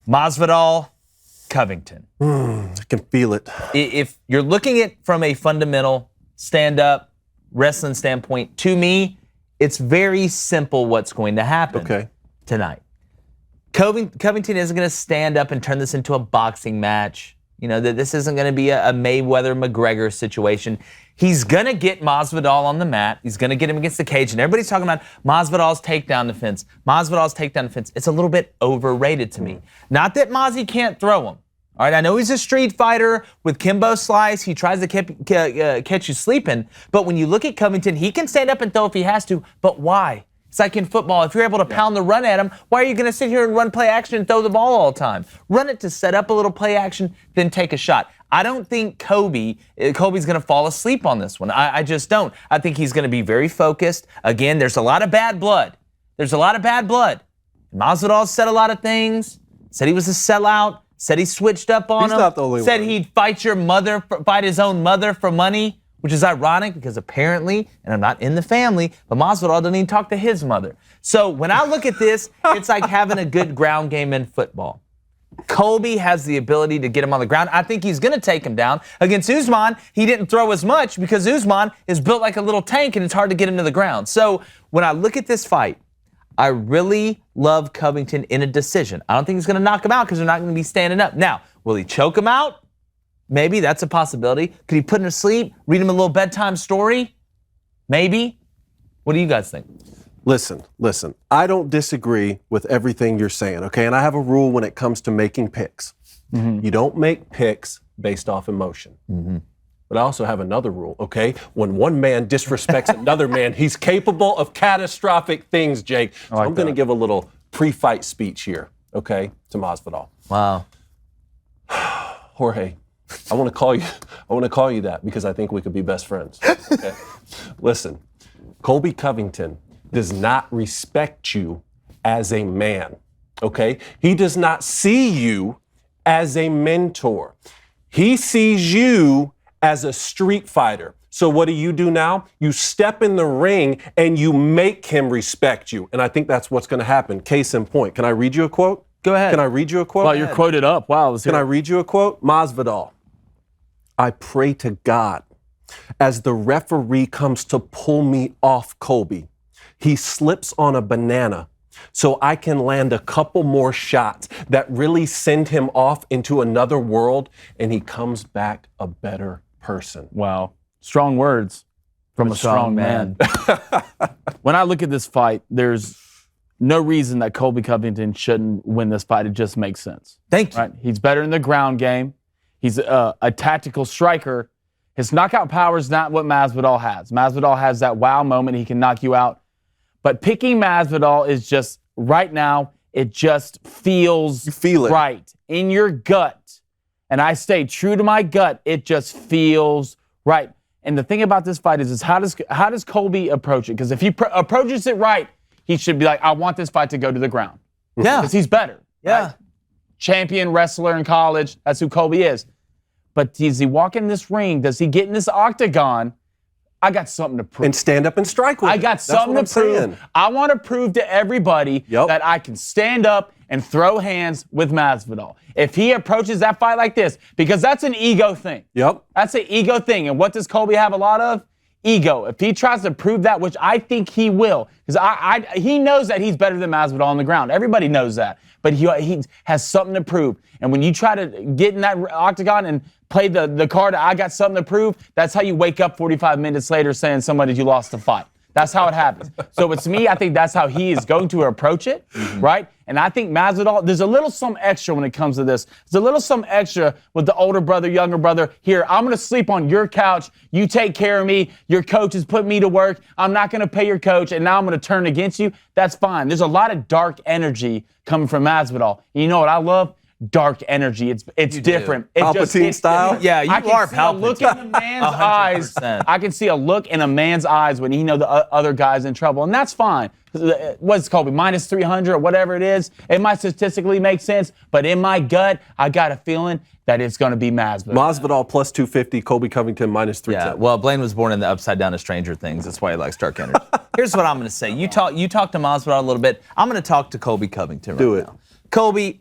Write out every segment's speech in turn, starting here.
Masvidal, Covington. I can feel it. If you're looking at from a fundamental stand-up wrestling standpoint, to me, it's very simple what's going to happen tonight. Covington isn't going to stand up and turn this into a boxing match. You know, that this isn't going to be a Mayweather-McGregor situation. He's going to get Masvidal on the mat. He's going to get him against the cage. And everybody's talking about Masvidal's takedown defense. Masvidal's takedown defense. It's a little bit overrated to me. Not that Mozzie can't throw him. All right, I know he's a street fighter with Kimbo Slice. He tries to catch you sleeping. But when you look at Covington, he can stand up and throw if he has to. But why? It's like in football. If you're able to pound the run at him, why are you going to sit here and run play action and throw the ball all the time? Run it to set up a little play action, then take a shot. I don't think Kobe's going to fall asleep on this one. I just don't. I think he's going to be very focused. Again, there's a lot of bad blood. Masvidal said a lot of things, said he was a sellout, said he switched up on him. He's not the only one. Said he'd fight his own mother for money, which is ironic because apparently, and I'm not in the family, but Masvidal doesn't even talk to his mother. So when I look at this, it's like having a good ground game in football. Colby has the ability to get him on the ground. I think he's going to take him down. Against Usman, he didn't throw as much because Usman is built like a little tank and it's hard to get him to the ground. So when I look at this fight, I really love Covington in a decision. I don't think he's going to knock him out because they're not going to be standing up. Now, will he choke him out? Maybe. That's a possibility. Could he put him to sleep? Read him a little bedtime story? Maybe. What do you guys think? Listen. I don't disagree with everything you're saying, okay? And I have a rule when it comes to making picks. You don't make picks based off emotion. But I also have another rule, okay? When one man disrespects another man, he's capable of catastrophic things, Jake. So I'm going to give a little pre-fight speech here, okay, to Masvidal. Wow. Jorge, I want to call you that because I think we could be best friends. Okay? Listen, Colby Covington does not respect you as a man, okay? He does not see you as a mentor. He sees you as a street fighter. So what do now? You step in the ring and you make him respect you. And I think that's what's going to happen. Case in point. Can I read you a quote? Go ahead. Can I read you a quote? Well, you're quoted up. Wow. Can I read you a quote? Masvidal, I pray to God as the referee comes to pull me off Colby, he slips on a banana so I can land a couple more shots that really send him off into another world and he comes back a better person. Wow. Strong words from a strong man. When I look at this fight, there's no reason that Colby Covington shouldn't win this fight. It just makes sense. Thank you. Right? He's better in the ground game. He's a tactical striker. His knockout power is not what Masvidal has. Masvidal has that wow moment. He can knock you out. But picking Masvidal is just, right now, it just feels right in your gut. And I stay true to my gut. It just feels right. And the thing about this fight is how does Colby approach it? Because if he approaches it right, he should be like, I want this fight to go to the ground. Yeah. Because he's better. Yeah. Right? Champion wrestler in college. That's who Colby is. But does he walk in this ring? Does he get in this octagon? I got something to prove. And stand up and strike with I got something to prove. I want to prove to everybody that I can stand up and throw hands with Masvidal. If he approaches that fight like this, because that's an ego thing. That's an ego thing. And what does Colby have a lot of? Ego. If he tries to prove that, which I think he will, because he knows that he's better than Masvidal on the ground. Everybody knows that. But he has something to prove. And when you try to get in that octagon and play the card, I got something to prove, that's how you wake up 45 minutes later saying somebody you lost the fight. That's how it happens. So it's me, I think that's how he is going to approach it, right? And I think Masvidal, there's a little some extra when it comes to this. There's a little some extra with the older brother, younger brother. Here, I'm going to sleep on your couch. You take care of me. Your coach has put me to work. I'm not going to pay your coach, and now I'm going to turn against you. That's fine. There's a lot of dark energy coming from Masvidal. You know what I love? Dark energy. It's different. Palpatine style? Yeah, you are Palpatine. Look in a man's eyes. I can see a look in a man's eyes when he knows the other guy's in trouble, and that's fine. What's Colby, minus 300 or whatever it is? It might statistically make sense, but in my gut, I got a feeling that it's going to be Masvidal. Masvidal plus 250, Colby Covington minus 310. Yeah, well, Blaine was born in the upside down of Stranger Things. That's why he likes dark energy. Here's what I'm going to say. You talk to Masvidal a little bit. I'm going to talk to Colby Covington right now. Colby,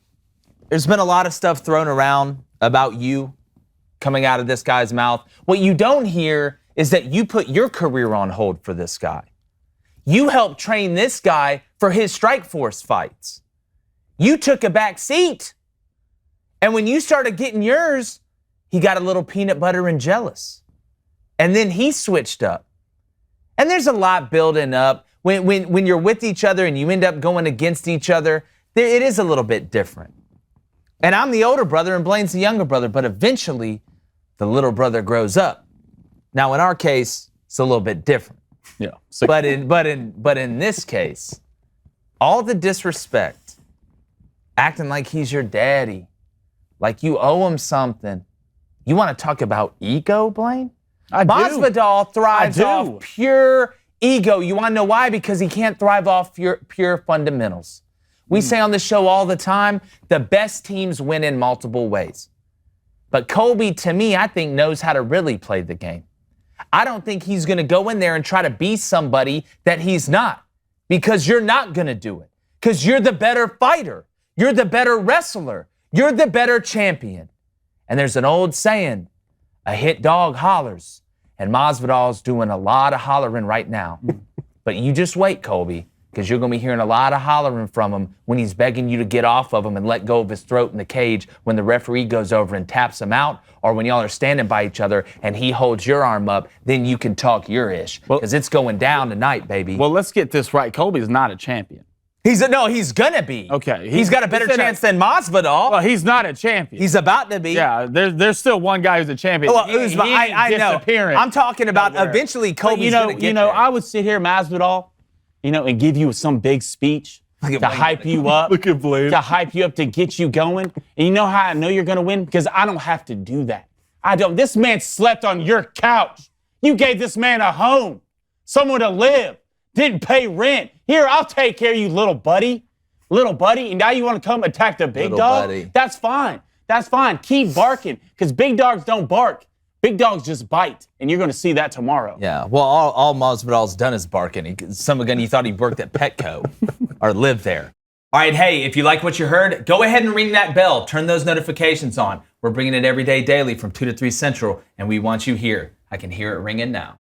There's been a lot of stuff thrown around about you coming out of this guy's mouth. What you don't hear is that you put your career on hold for this guy. You helped train this guy for his Strikeforce fights. You took a back seat. And when you started getting yours, he got a little peanut butter and jealous. And then he switched up. And there's a lot building up. When you're with each other and you end up going against each other, it is a little bit different. And I'm the older brother and Blaine's the younger brother, but eventually the little brother grows up. Now, in our case, it's a little bit different. Yeah. But in this case, all the disrespect, acting like he's your daddy, like you owe him something. You want to talk about ego, Blaine? Masvidal thrives off pure ego. You want to know why? Because he can't thrive off pure fundamentals. We say on the show all the time, the best teams win in multiple ways. But Colby, to me, I think knows how to really play the game. I don't think he's going to go in there and try to be somebody that he's not, because you're not going to do it, because you're the better fighter. You're the better wrestler. You're the better champion. And there's an old saying, a hit dog hollers, and Masvidal's doing a lot of hollering right now. But you just wait, Colby, because you're going to be hearing a lot of hollering from him when he's begging you to get off of him and let go of his throat in the cage when the referee goes over and taps him out, or when y'all are standing by each other and he holds your arm up, then you can talk your ish, because it's going down tonight, baby. Well, let's get this right. Colby's not a champion. He's gonna be. Okay. He's got a better chance than Masvidal. Well, he's not a champion. He's about to be. Yeah, there's still one guy who's a champion. Well, I know. I'm talking about eventually Colby's gonna get there. I would sit here, Masvidal, and give you some big speech to hype you up. Look at Blaine. To hype you up, to get you going. And you know how I know you're gonna win? Because I don't have to do that. I don't. This man slept on your couch. You gave this man a home, somewhere to live. Didn't pay rent. Here, I'll take care of you, little buddy. Little buddy. And now you want to come attack the big dog? Buddy. That's fine. That's fine. Keep barking, because big dogs don't bark. Big dogs just bite, and you're going to see that tomorrow. Yeah, well, all Masvidal's done is barking. You thought he worked at Petco or lived there. All right, hey, if you like what you heard, go ahead and ring that bell. Turn those notifications on. We're bringing it every day, daily from 2 to 3 Central, and we want you here. I can hear it ringing now.